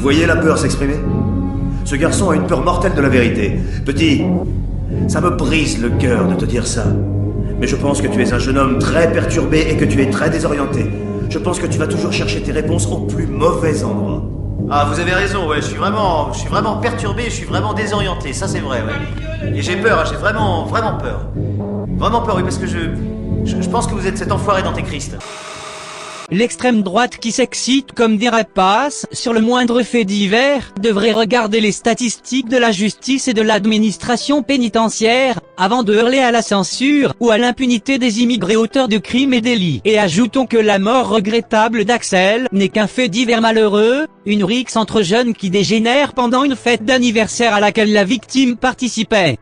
voyez la peur s'exprimer? Ce garçon a une peur mortelle de la vérité. Petit, ça me brise le cœur de te dire ça. Mais je pense que tu es un jeune homme très perturbé et que tu es très désorienté. Je pense que tu vas toujours chercher tes réponses au plus mauvais endroit. Ah, vous avez raison, ouais, je suis vraiment perturbé, je suis vraiment désorienté, ça c'est vrai, ouais. Et j'ai peur, j'ai vraiment peur. Vraiment peur, oui, parce que je pense que vous êtes cet enfoiré d'antéchrist. L'extrême droite qui s'excite comme des rapaces sur le moindre fait divers devrait regarder les statistiques de la justice et de l'administration pénitentiaire avant de hurler à la censure ou à l'impunité des immigrés auteurs de crimes et délits. Et ajoutons que la mort regrettable d'Axel n'est qu'un fait divers malheureux, une rixe entre jeunes qui dégénèrent pendant une fête d'anniversaire à laquelle la victime participait.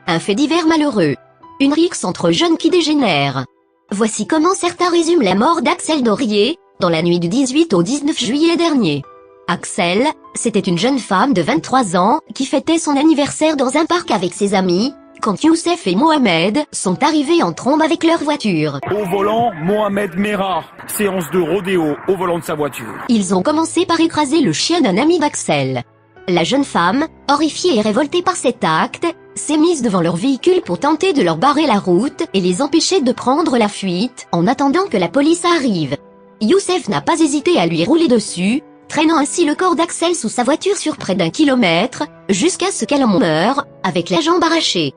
Un fait divers malheureux. Une rixe entre jeunes qui dégénèrent. Voici comment certains résument la mort d'Axel Dorier, dans la nuit du 18 au 19 juillet dernier. Axel, c'était une jeune femme de 23 ans, qui fêtait son anniversaire dans un parc avec ses amis, quand Youssef et Mohamed sont arrivés en trombe avec leur voiture. Au volant, Mohamed Merah, séance de rodéo au volant de sa voiture. Ils ont commencé par écraser le chien d'un ami d'Axel. La jeune femme, horrifiée et révoltée par cet acte, s'est mise devant leur véhicule pour tenter de leur barrer la route et les empêcher de prendre la fuite, en attendant que la police arrive. Youssef n'a pas hésité à lui rouler dessus, traînant ainsi le corps d'Axel sous sa voiture sur près d'1 kilomètre, jusqu'à ce qu'elle en meure, avec la jambe arrachée.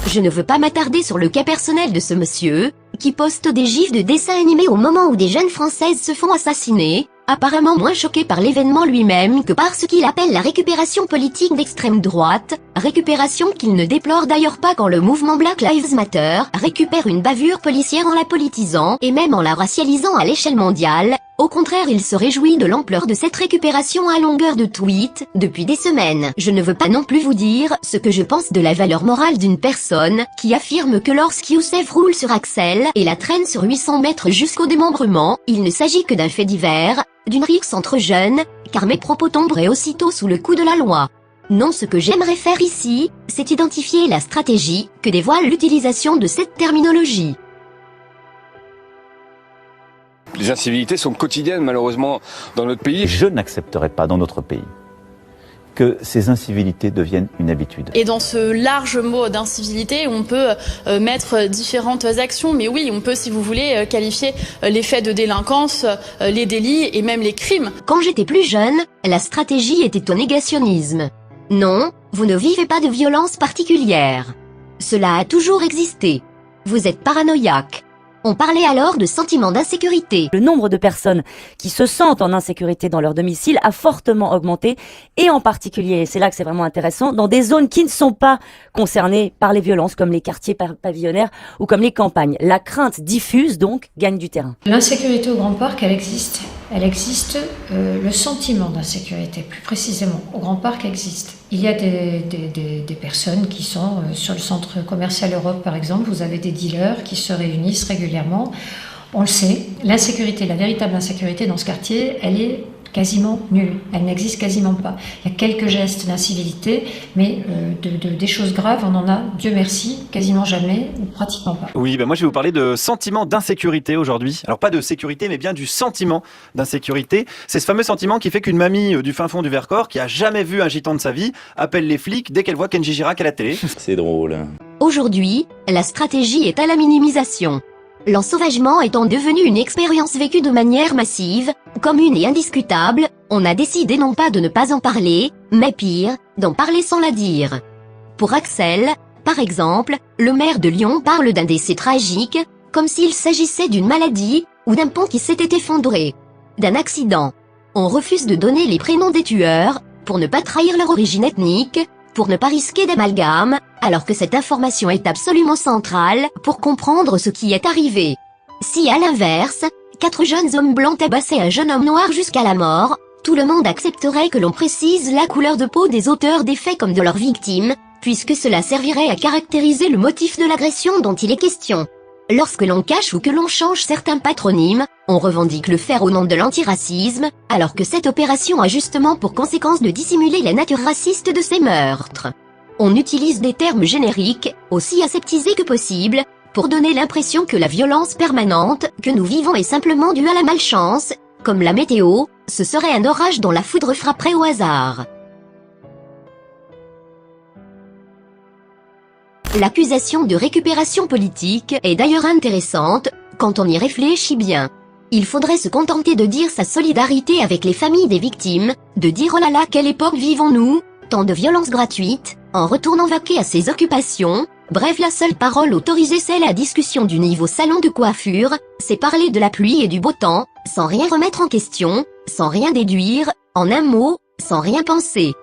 Je ne veux pas m'attarder sur le cas personnel de ce monsieur, qui poste des gifs de dessins animés au moment où des jeunes françaises se font assassiner, apparemment moins choqué par l'événement lui-même que par ce qu'il appelle la récupération politique d'extrême droite, récupération qu'il ne déplore d'ailleurs pas quand le mouvement Black Lives Matter récupère une bavure policière en la politisant et même en la racialisant à l'échelle mondiale. Au contraire, il se réjouit de l'ampleur de cette récupération à longueur de tweets, depuis des semaines. Je ne veux pas non plus vous dire ce que je pense de la valeur morale d'une personne qui affirme que lorsqu'Youssef roule sur Axel et la traîne sur 800 mètres jusqu'au démembrement, il ne s'agit que d'un fait divers, d'une rixe entre jeunes, car mes propos tomberaient aussitôt sous le coup de la loi. Non, ce que j'aimerais faire ici, c'est identifier la stratégie que dévoile l'utilisation de cette terminologie. Les incivilités sont quotidiennes malheureusement dans notre pays. Je n'accepterai pas dans notre pays que ces incivilités deviennent une habitude. Et dans ce large mot d'incivilité, on peut mettre différentes actions, mais oui, on peut, si vous voulez, qualifier les faits de délinquance, les délits et même les crimes. Quand j'étais plus jeune, la stratégie était au négationnisme. Non, vous ne vivez pas de violence particulière. Cela a toujours existé. Vous êtes paranoïaque. On parlait alors de sentiment d'insécurité. Le nombre de personnes qui se sentent en insécurité dans leur domicile a fortement augmenté, et en particulier, c'est là que c'est vraiment intéressant, dans des zones qui ne sont pas concernées par les violences, comme les quartiers pavillonnaires ou comme les campagnes. La crainte diffuse, donc, gagne du terrain. L'insécurité au Grand Parc, elle existe. Elle existe, le sentiment d'insécurité, plus précisément, au Grand Parc existe. Il y a des personnes qui sont sur le centre commercial Europe, par exemple. Vous avez des dealers qui se réunissent régulièrement. On le sait, l'insécurité, la véritable insécurité dans ce quartier, elle est quasiment nulle. Elle n'existe quasiment pas. Il y a quelques gestes d'incivilité, mais des choses graves, on en a, Dieu merci, quasiment jamais, ou pratiquement pas. Oui, moi je vais vous parler de sentiment d'insécurité aujourd'hui. Alors pas de sécurité, mais bien du sentiment d'insécurité. C'est ce fameux sentiment qui fait qu'une mamie du fin fond du Vercors, qui a jamais vu un gitan de sa vie, appelle les flics dès qu'elle voit Kenji Girac à la télé. C'est drôle. Aujourd'hui, la stratégie est à la minimisation. L'ensauvagement étant devenu une expérience vécue de manière massive, commune et indiscutable, on a décidé non pas de ne pas en parler, mais pire, d'en parler sans la dire. Pour Axel, par exemple, le maire de Lyon parle d'un décès tragique, comme s'il s'agissait d'une maladie, ou d'un pont qui s'était effondré. D'un accident. On refuse de donner les prénoms des tueurs, pour ne pas trahir leur origine ethnique, pour ne pas risquer d'amalgame, alors que cette information est absolument centrale pour comprendre ce qui est arrivé. Si à l'inverse, 4 jeunes hommes blancs tabassaient un jeune homme noir jusqu'à la mort, tout le monde accepterait que l'on précise la couleur de peau des auteurs des faits comme de leurs victimes, puisque cela servirait à caractériser le motif de l'agression dont il est question. Lorsque l'on cache ou que l'on change certains patronymes, on revendique le faire au nom de l'antiracisme, alors que cette opération a justement pour conséquence de dissimuler la nature raciste de ces meurtres. On utilise des termes génériques, aussi aseptisés que possible, pour donner l'impression que la violence permanente que nous vivons est simplement due à la malchance, comme la météo, ce serait un orage dont la foudre frapperait au hasard. L'accusation de récupération politique est d'ailleurs intéressante, quand on y réfléchit bien. Il faudrait se contenter de dire sa solidarité avec les familles des victimes, de dire « Oh là là, quelle époque vivons-nous ?» Tant de violences gratuites, en retournant vaquer à ses occupations. Bref, la seule parole autorisée c'est la discussion du niveau salon de coiffure, c'est parler de la pluie et du beau temps, sans rien remettre en question, sans rien déduire, en un mot, sans rien penser.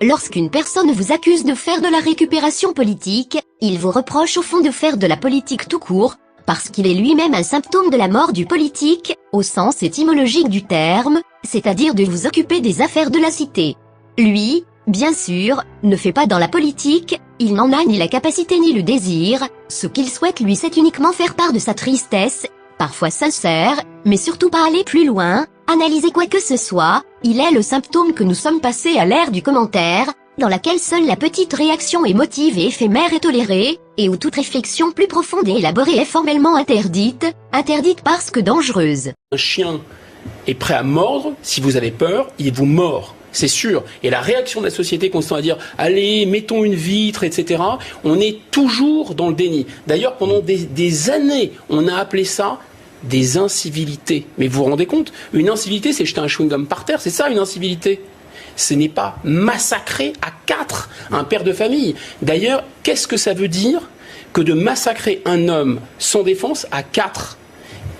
Lorsqu'une personne vous accuse de faire de la récupération politique, il vous reproche au fond de faire de la politique tout court, parce qu'il est lui-même un symptôme de la mort du politique, au sens étymologique du terme, c'est-à-dire de vous occuper des affaires de la cité. Lui, bien sûr, ne fait pas dans la politique, il n'en a ni la capacité ni le désir, ce qu'il souhaite lui c'est uniquement faire part de sa tristesse, parfois sincère, mais surtout pas aller plus loin, analyser quoi que ce soit, il est le symptôme que nous sommes passés à l'ère du commentaire, dans laquelle seule la petite réaction émotive et éphémère est tolérée, et où toute réflexion plus profonde et élaborée est formellement interdite parce que dangereuse. Un chien est prêt à mordre, si vous avez peur, il vous mord. C'est sûr. Et la réaction de la société consistant à dire « Allez, mettons une vitre, etc. » On est toujours dans le déni. D'ailleurs, pendant des années, on a appelé ça des incivilités. Mais vous vous rendez compte ? Une incivilité, c'est jeter un chewing-gum par terre. C'est ça, une incivilité. Ce n'est pas massacrer à 4 un père de famille. D'ailleurs, qu'est-ce que ça veut dire que de massacrer un homme sans défense à 4 ?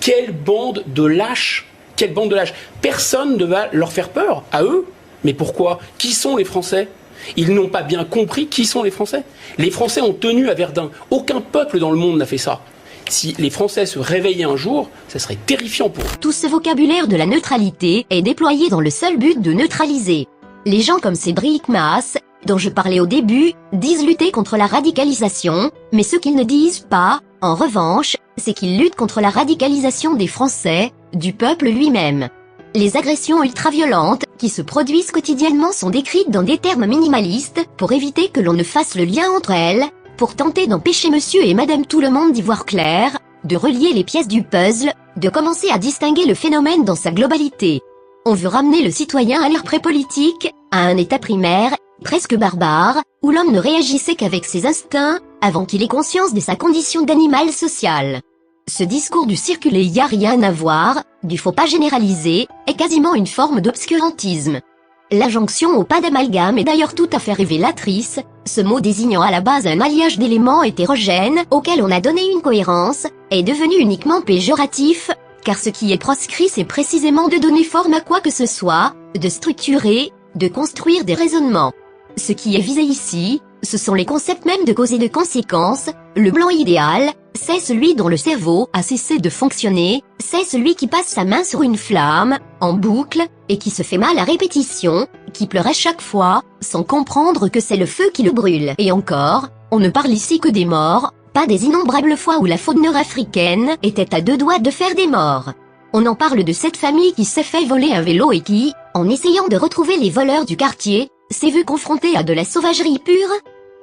Quelle bande de lâches ! Quelle bande de lâches ! Personne ne va leur faire peur, à eux. Mais pourquoi ? Qui sont les Français ? Ils n'ont pas bien compris qui sont les Français. Les Français ont tenu à Verdun. Aucun peuple dans le monde n'a fait ça. Si les Français se réveillaient un jour, ça serait terrifiant pour eux. Tout ce vocabulaire de la neutralité est déployé dans le seul but de neutraliser. Les gens comme Cédric Maas, dont je parlais au début, disent lutter contre la radicalisation, mais ce qu'ils ne disent pas, en revanche, c'est qu'ils luttent contre la radicalisation des Français, du peuple lui-même. Les agressions ultra-violentes qui se produisent quotidiennement sont décrites dans des termes minimalistes pour éviter que l'on ne fasse le lien entre elles, pour tenter d'empêcher monsieur et madame tout le monde d'y voir clair, de relier les pièces du puzzle, de commencer à distinguer le phénomène dans sa globalité. On veut ramener le citoyen à l'ère pré-politique, à un état primaire, presque barbare, où l'homme ne réagissait qu'avec ses instincts, avant qu'il ait conscience de sa condition d'animal social. Ce discours du circuler y a rien à voir, du faut pas généraliser, est quasiment une forme d'obscurantisme. L'injonction au pas d'amalgame est d'ailleurs tout à fait révélatrice, ce mot désignant à la base un alliage d'éléments hétérogènes auquel on a donné une cohérence, est devenu uniquement péjoratif, car ce qui est proscrit c'est précisément de donner forme à quoi que ce soit, de structurer, de construire des raisonnements. Ce qui est visé ici, ce sont les concepts mêmes de cause et de conséquence. Le blanc idéal, c'est celui dont le cerveau a cessé de fonctionner, c'est celui qui passe sa main sur une flamme, en boucle, et qui se fait mal à répétition, qui pleure à chaque fois, sans comprendre que c'est le feu qui le brûle. Et encore, on ne parle ici que des morts, pas des innombrables fois où la faune nord-africaine était à 2 doigts de faire des morts. On en parle de cette famille qui s'est fait voler un vélo et qui, en essayant de retrouver les voleurs du quartier, s'est vu confronté à de la sauvagerie pure.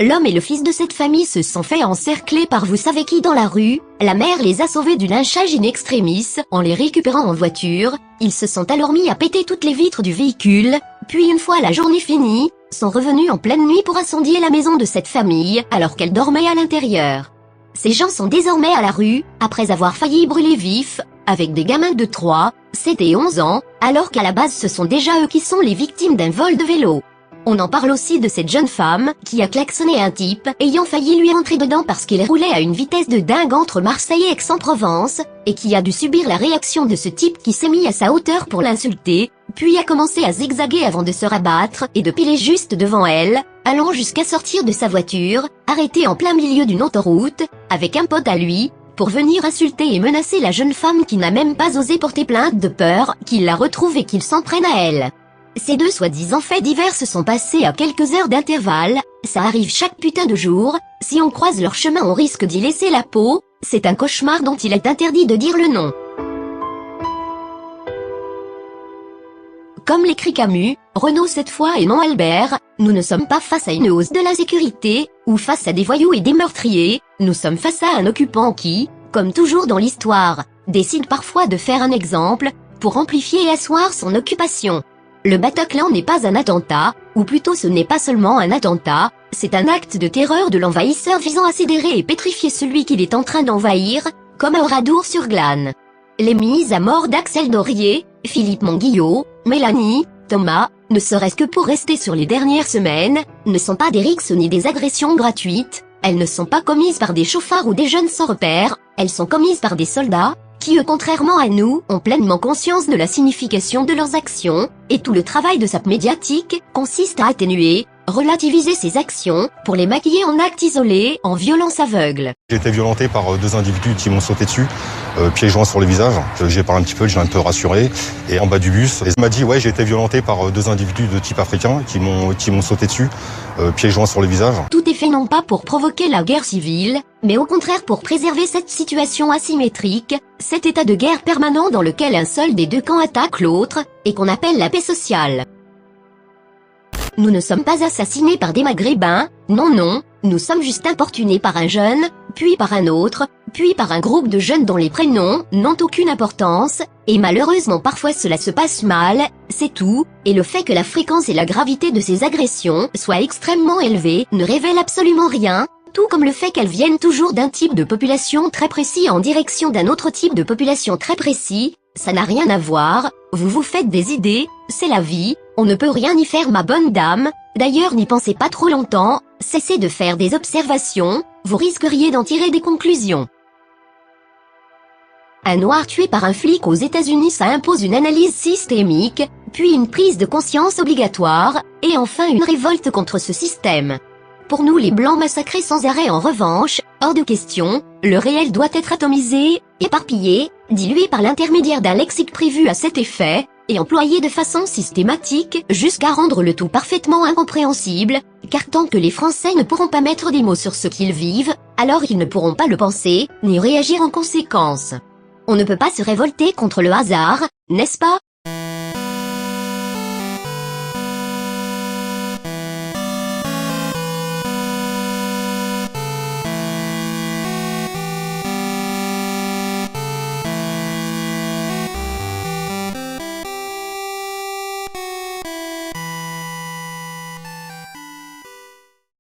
L'homme et le fils de cette famille se sont fait encercler par vous savez qui dans la rue, la mère les a sauvés du lynchage in extremis en les récupérant en voiture, ils se sont alors mis à péter toutes les vitres du véhicule, puis une fois la journée finie, sont revenus en pleine nuit pour incendier la maison de cette famille alors qu'elle dormait à l'intérieur. Ces gens sont désormais à la rue, après avoir failli brûler vifs, avec des gamins de 3, 7 et 11 ans, alors qu'à la base ce sont déjà eux qui sont les victimes d'un vol de vélo. On en parle aussi de cette jeune femme qui a klaxonné un type ayant failli lui rentrer dedans parce qu'il roulait à une vitesse de dingue entre Marseille et Aix-en-Provence, et qui a dû subir la réaction de ce type qui s'est mis à sa hauteur pour l'insulter, puis a commencé à zigzaguer avant de se rabattre et de piler juste devant elle, allant jusqu'à sortir de sa voiture, arrêté en plein milieu d'une autoroute, avec un pote à lui, pour venir insulter et menacer la jeune femme qui n'a même pas osé porter plainte de peur qu'il la retrouve et qu'il s'en prenne à elle. Ces deux soi-disant faits divers se sont passés à quelques heures d'intervalle, ça arrive chaque putain de jour, si on croise leur chemin on risque d'y laisser la peau, c'est un cauchemar dont il est interdit de dire le nom. Comme l'écrit Camus, Renaud cette fois et non Albert, nous ne sommes pas face à une hausse de l'insécurité, ou face à des voyous et des meurtriers, Nous sommes face à un occupant qui, comme toujours dans l'histoire, décide parfois de faire un exemple, pour amplifier et asseoir son occupation. Le Bataclan n'est pas un attentat, ou plutôt ce n'est pas seulement un attentat, c'est un acte de terreur de l'envahisseur visant à sidérer et pétrifier celui qu'il est en train d'envahir, comme à Oradour-sur-Glane. Les mises à mort d'Axel Dorier, Philippe Monguillot, Mélanie, Thomas, ne serait-ce que pour rester sur les dernières semaines, ne sont pas des rixes ni des agressions gratuites, elles ne sont pas commises par des chauffards ou des jeunes sans repère, elles sont commises par des soldats, qui eux contrairement à nous, ont pleinement conscience de la signification de leurs actions, et tout le travail de sape médiatique consiste à atténuer, relativiser ces actions, pour les maquiller en actes isolés, en violence aveugle. J'ai été violenté par deux individus qui m'ont sauté dessus, pieds joints sur le visage. J'ai parlé un petit peu, j'ai un peu rassuré, et en bas du bus, et il m'a dit ouais j'ai été violenté par deux individus de type africain qui m'ont sauté dessus, pieds joints sur le visage. Tout est fait non pas pour provoquer la guerre civile, mais au contraire pour préserver cette situation asymétrique, cet état de guerre permanent dans lequel un seul des deux camps attaque l'autre, et qu'on appelle la paix sociale. Nous ne sommes pas assassinés par des maghrébins, non, nous sommes juste importunés par un jeune, puis par un autre, puis par un groupe de jeunes dont les prénoms n'ont aucune importance, et malheureusement parfois cela se passe mal, c'est tout, et le fait que la fréquence et la gravité de ces agressions soient extrêmement élevées ne révèle absolument rien, tout comme le fait qu'elles viennent toujours d'un type de population très précis en direction d'un autre type de population très précis, ça n'a rien à voir, vous vous faites des idées, c'est la vie, on ne peut rien y faire ma bonne dame, d'ailleurs n'y pensez pas trop longtemps, cessez de faire des observations, vous risqueriez d'en tirer des conclusions. Un noir tué par un flic aux États-Unis, ça impose une analyse systémique, puis une prise de conscience obligatoire, et enfin une révolte contre ce système. Pour nous les blancs massacrés sans arrêt en revanche, hors de question, le réel doit être atomisé, éparpillé, dilué par l'intermédiaire d'un lexique prévu à cet effet, et employé de façon systématique jusqu'à rendre le tout parfaitement incompréhensible, car tant que les Français ne pourront pas mettre des mots sur ce qu'ils vivent, alors ils ne pourront pas le penser, ni réagir en conséquence. On ne peut pas se révolter contre le hasard, n'est-ce pas?